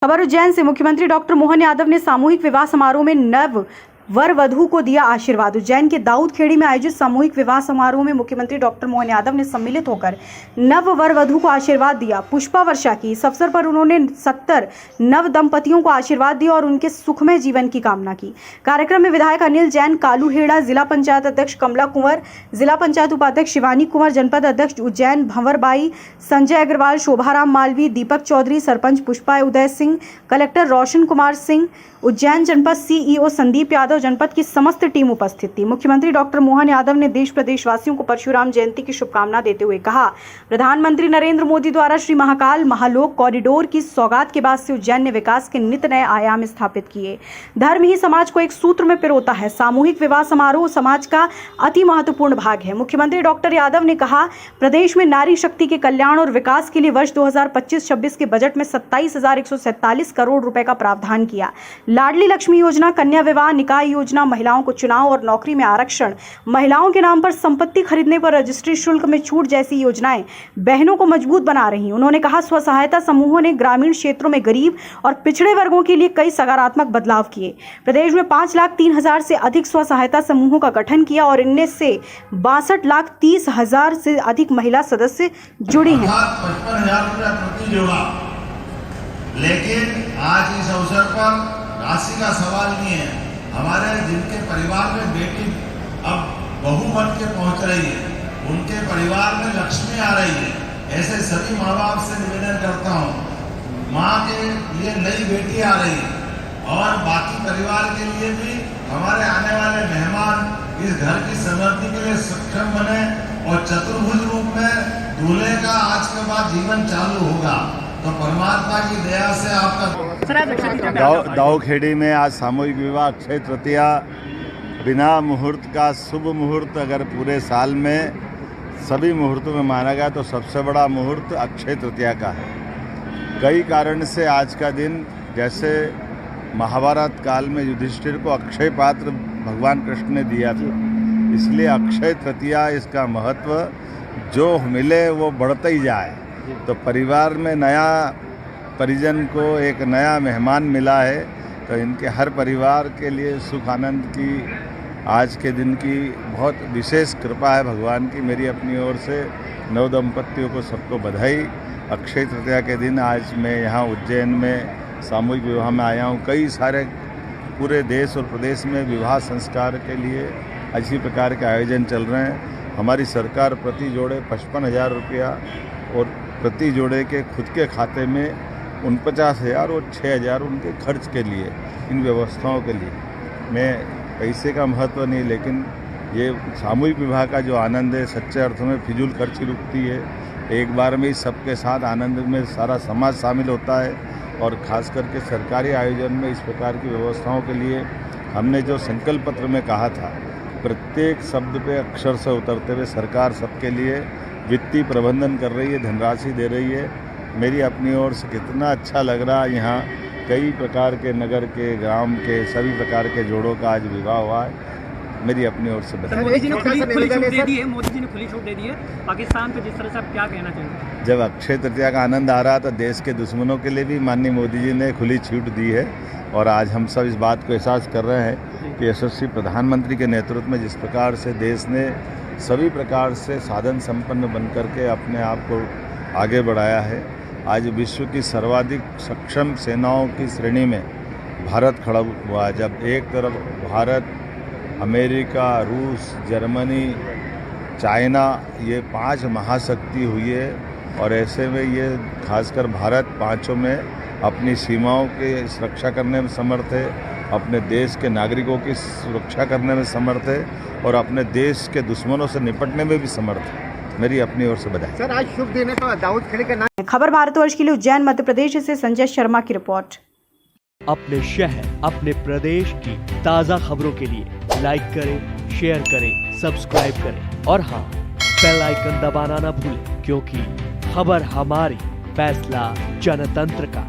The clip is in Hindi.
खबर उज्जैन से। मुख्यमंत्री डॉक्टर मोहन यादव ने सामूहिक विवाह समारोह में नव वर वधू को दिया आशीर्वाद। उज्जैन के दाऊद खेड़ी में आयोजित सामूहिक विवाह समारोह में मुख्यमंत्री डॉक्टर मोहन यादव ने सम्मिलित होकर नव वर वधू को आशीर्वाद दिया, पुष्पा वर्षा की। इस अवसर पर उन्होंने 70 नव दंपतियों को आशीर्वाद दिया और उनके सुखमय जीवन की कामना की। कार्यक्रम में विधायक अनिल जैन, कालू हेड़ा, जिला पंचायत अध्यक्ष कमला कुंवर, जिला पंचायत उपाध्यक्ष शिवानी कुंवर, जनपद अध्यक्ष उज्जैन भंवरबाई, संजय अग्रवाल, शोभाराम मालवी, दीपक चौधरी, सरपंच पुष्पा उदय सिंह, कलेक्टर रोशन कुमार सिंह, उज्जैन जनपद सीईओ संदीप यादव, जनपद की समस्त टीम उपस्थित थी। मुख्यमंत्री डॉक्टर मोहन यादव ने देश प्रदेशवासियों को परशुराम जयंती की शुभकामना देते हुए कहा, प्रधानमंत्री नरेंद्र मोदी द्वारा श्री महाकाल महालोक कॉरिडोर की सौगात के बाद से उज्जैन ने विकास के नित नए आयाम स्थापित किए। धर्म ही समाज को एक सूत्र में पिरोता है। सामूहिक विवाह समारोह समाज का अति महत्वपूर्ण भाग है। मुख्यमंत्री डॉक्टर यादव ने कहा, प्रदेश में नारी शक्ति के कल्याण और विकास के लिए वर्ष 2025-26 के बजट में 27,147 करोड़ रुपए का प्रावधान किया। लाडली लक्ष्मी योजना, कन्या विवाह, निकाय योजना, महिलाओं को चुनाव और नौकरी में आरक्षण, महिलाओं के नाम पर संपत्ति खरीदने पर रजिस्ट्री शुल्क में छूट जैसी योजनाएं बहनों को मजबूत बना रही। उन्होंने कहा, स्व सहायता समूहों ने ग्रामीण क्षेत्रों में गरीब और पिछड़े वर्गों के लिए कई सकारात्मक बदलाव किए। प्रदेश में 5,03,000 से अधिक स्व सहायता समूहों का गठन किया और इनमें से 62,30,000 से अधिक महिला सदस्य जुड़ी हैं। 55,000 रुपया प्रति जोड़ा। लेकिन आज इस अवसर पर राशि का सवाल नहीं है। हमारे जिनके परिवार में बेटी अब बहू बन के पहुंच रही है, उनके परिवार में लक्ष्मी आ रही है, ऐसे सभी माँ बाप से निवेदन करता हूँ, माँ के लिए नई बेटी आ रही है और बाकी परिवार के लिए भी हमारे आने वाले मेहमान इस घर की समृद्धि के लिए सक्षम बने और चतुर्भुज रूप में दूल्हे का आज के बाद जीवन चालू होगा। तो परमात्मा की दया से आपका दाऊद खेड़ी में आज सामूहिक विवाह अक्षय तृतीया, बिना मुहूर्त का शुभ मुहूर्त अगर पूरे साल में सभी मुहूर्तों में माना गया तो सबसे बड़ा मुहूर्त अक्षय तृतीया का है। कई कारण से आज का दिन, जैसे महाभारत काल में युधिष्ठिर को अक्षय पात्र भगवान कृष्ण ने दिया था, इसलिए अक्षय तृतीया इसका महत्व जो मिले वो बढ़ता ही जाए। तो परिवार में नया परिजन को एक नया मेहमान मिला है, तो इनके हर परिवार के लिए सुख आनंद की आज के दिन की बहुत विशेष कृपा है भगवान की। मेरी अपनी ओर से नव दंपतियों को सबको बधाई। अक्षय तृतीया के दिन आज मैं यहाँ उज्जैन में सामूहिक विवाह में आया हूँ। कई सारे पूरे देश और प्रदेश में विवाह संस्कार के लिए अच्छी प्रकार के आयोजन चल रहे हैं। हमारी सरकार प्रति जोड़े 55,000 रुपया और प्रति जोड़े के खुद के खाते में 49,000 और 6,000 उनके खर्च के लिए, इन व्यवस्थाओं के लिए। मैं पैसे का महत्व नहीं, लेकिन ये सामूहिक विवाह का जो आनंद है, सच्चे अर्थ में फिजूल खर्ची रुकती है। एक बार में ही सबके साथ आनंद में सारा समाज शामिल होता है और ख़ास करके सरकारी आयोजन में इस प्रकार की व्यवस्थाओं के लिए हमने जो संकल्प पत्र में कहा था, प्रत्येक शब्द पे अक्षर से उतरते हुए सरकार सबके लिए वित्तीय प्रबंधन कर रही है, धनराशि दे रही है। मेरी अपनी ओर से कितना अच्छा लग रहा है। यहाँ कई प्रकार के नगर के, ग्राम के, सभी प्रकार के जोड़ों का आज विवाह हुआ है। मेरी अपनी ओर से बताइए। मोदी जी ने खुली छूट दे दी है पाकिस्तान पे, जिस तरह से आप क्या कहना चाहेंगे? जब अक्षय तृतीया का आनंद आ रहा तो देश के दुश्मनों के लिए भी माननीय मोदी जी ने खुली छूट दी है और आज हम सब इस बात को एहसास कर रहे हैं कि यशस्वी प्रधानमंत्री के नेतृत्व में जिस प्रकार से देश ने सभी प्रकार से साधन संपन्न बनकर के अपने आप को आगे बढ़ाया है। आज विश्व की सर्वाधिक सक्षम सेनाओं की श्रेणी में भारत खड़ा हुआ है। जब एक तरफ भारत, अमेरिका, रूस, जर्मनी, चाइना, ये 5 महाशक्ति हुई है और ऐसे में ये खासकर भारत पांचों में अपनी सीमाओं की सुरक्षा करने में समर्थ है, अपने देश के नागरिकों की सुरक्षा करने में समर्थ है और अपने देश के दुश्मनों से निपटने में भी समर्थ है। मेरी अपनी ओर से बधाई। सर, आज शुभ दिन है तो दाऊद खेड़ी का नाम। खबर भारतवर्ष के लिए उज्जैन मध्य प्रदेश से संजय शर्मा की रिपोर्ट। अपने शहर, अपने प्रदेश की ताज़ा खबरों के लिए लाइक करें, शेयर करें, सब्सक्राइब करें और हाँ, बेल आइकन दबाना ना भूलें, क्योंकि खबर हमारी, फैसला जनतंत्र का।